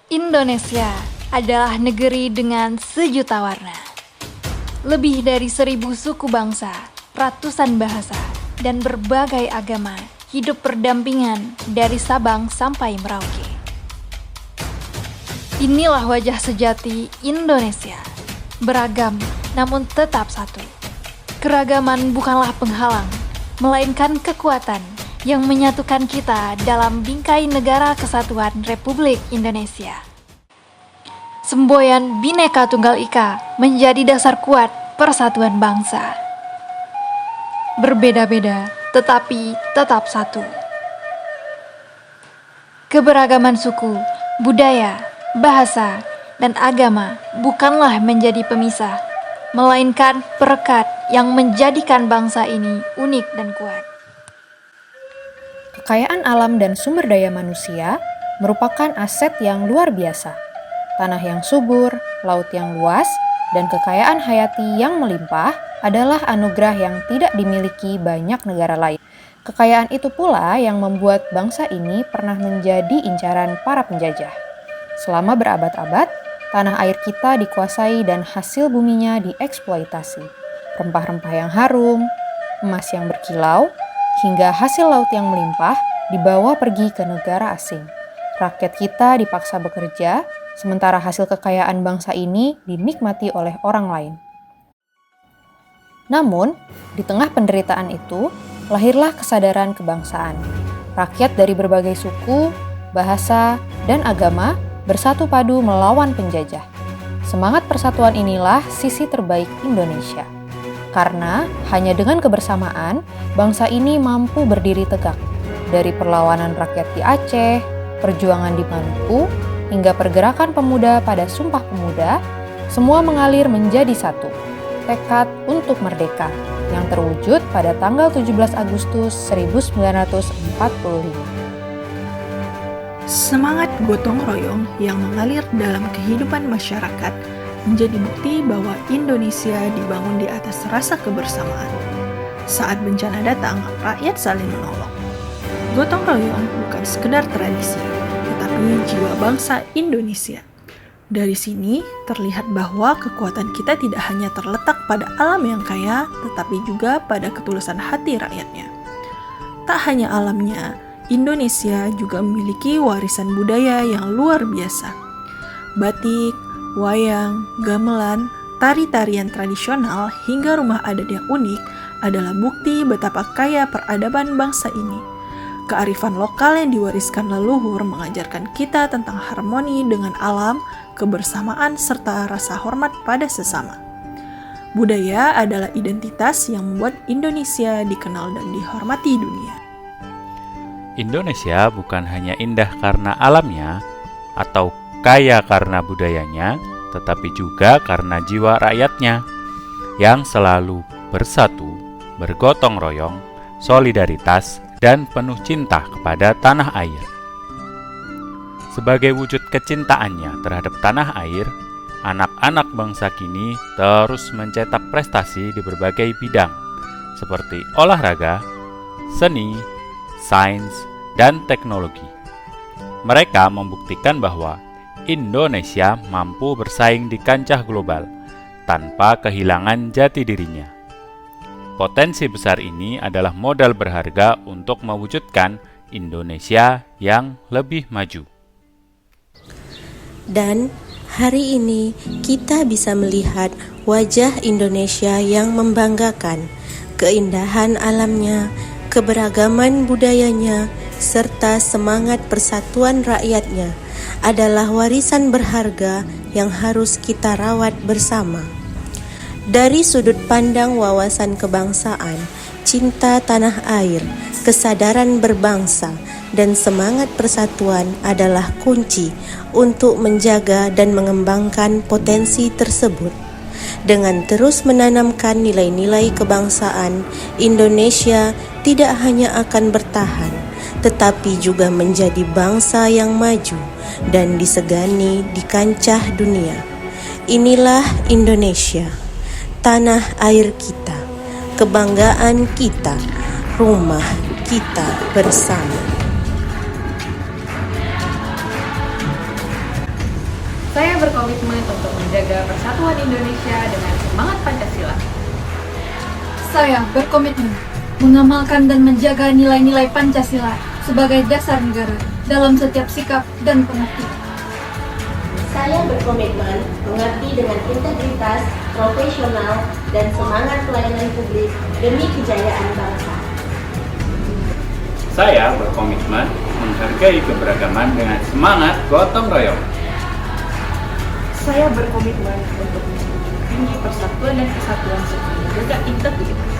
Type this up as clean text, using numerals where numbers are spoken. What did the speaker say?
Indonesia adalah negeri dengan sejuta warna. Lebih dari 1.000 suku bangsa, ratusan bahasa, dan berbagai agama hidup berdampingan dari Sabang sampai Merauke. Inilah wajah sejati Indonesia, beragam namun tetap satu. Keragaman bukanlah penghalang, melainkan kekuatan yang menyatukan kita dalam bingkai negara kesatuan Republik Indonesia. Semboyan Bhinneka Tunggal Ika menjadi dasar kuat persatuan bangsa. Berbeda-beda, tetapi tetap satu. Keberagaman suku, budaya, bahasa, dan agama bukanlah menjadi pemisah, melainkan perekat yang menjadikan bangsa ini unik dan kuat. Kekayaan alam dan sumber daya manusia merupakan aset yang luar biasa. Tanah yang subur, laut yang luas, dan kekayaan hayati yang melimpah adalah anugerah yang tidak dimiliki banyak negara lain. Kekayaan itu pula yang membuat bangsa ini pernah menjadi incaran para penjajah. Selama berabad-abad, tanah air kita dikuasai dan hasil buminya dieksploitasi. Rempah-rempah yang harum, emas yang berkilau, hingga hasil laut yang melimpah dibawa pergi ke negara asing. Rakyat kita dipaksa bekerja, sementara hasil kekayaan bangsa ini dinikmati oleh orang lain. Namun, di tengah penderitaan itu, lahirlah kesadaran kebangsaan. Rakyat dari berbagai suku, bahasa, dan agama bersatu padu melawan penjajah. Semangat persatuan inilah sisi terbaik Indonesia. Karena hanya dengan kebersamaan, bangsa ini mampu berdiri tegak. Dari perlawanan rakyat di Aceh, perjuangan di Maluku, hingga pergerakan pemuda pada Sumpah Pemuda, semua mengalir menjadi satu. Tekad untuk merdeka, yang terwujud pada tanggal 17 Agustus 1945. Semangat gotong royong yang mengalir dalam kehidupan masyarakat menjadi bukti bahwa Indonesia dibangun di atas rasa kebersamaan. Saat bencana datang, rakyat saling menolong. Gotong royong bukan sekedar tradisi, tetapi jiwa bangsa Indonesia. Dari sini terlihat bahwa kekuatan kita tidak hanya terletak pada alam yang kaya, tetapi juga pada ketulusan hati rakyatnya. Tak hanya alamnya, Indonesia juga memiliki warisan budaya yang luar biasa. Batik, wayang, gamelan, tari-tarian tradisional, hingga rumah adat yang unik adalah bukti betapa kaya peradaban bangsa ini. Kearifan lokal yang diwariskan leluhur mengajarkan kita tentang harmoni dengan alam, kebersamaan, serta rasa hormat pada sesama. Budaya adalah identitas yang membuat Indonesia dikenal dan dihormati dunia. Indonesia bukan hanya indah karena alamnya atau kaya karena budayanya, tetapi juga karena jiwa rakyatnya yang selalu bersatu, bergotong royong, solidaritas, dan penuh cinta kepada tanah air. Sebagai wujud kecintaannya terhadap tanah air, anak-anak bangsa kini terus mencetak prestasi di berbagai bidang, seperti olahraga, seni, sains, dan teknologi. Mereka membuktikan bahwa Indonesia mampu bersaing di kancah global tanpa kehilangan jati dirinya. Potensi besar ini adalah modal berharga untuk mewujudkan Indonesia yang lebih maju. Dan hari ini kita bisa melihat wajah Indonesia yang membanggakan, keindahan alamnya, keberagaman budayanya, serta semangat persatuan rakyatnya adalah warisan berharga yang harus kita rawat bersama. Dari sudut pandang wawasan kebangsaan, cinta tanah air, kesadaran berbangsa, dan semangat persatuan adalah kunci untuk menjaga dan mengembangkan potensi tersebut. Dengan terus menanamkan nilai-nilai kebangsaan, Indonesia tidak hanya akan bertahan, tetapi juga menjadi bangsa yang maju dan disegani di kancah dunia. Inilah Indonesia, tanah air kita, kebanggaan kita, rumah kita bersama. Saya berkomitmen untuk menjaga persatuan Indonesia dengan semangat Pancasila. Saya berkomitmen mengamalkan dan menjaga nilai-nilai Pancasila sebagai dasar negara dalam setiap sikap dan pengertian. Saya berkomitmen mengabdi dengan integritas, profesional, dan semangat pelayanan publik demi kejayaan bangsa. Saya berkomitmen menghargai keberagaman dengan semangat gotong royong. Saya berkomitmen untuk tinggi persatuan dan kesatuan serta menjaga integritas.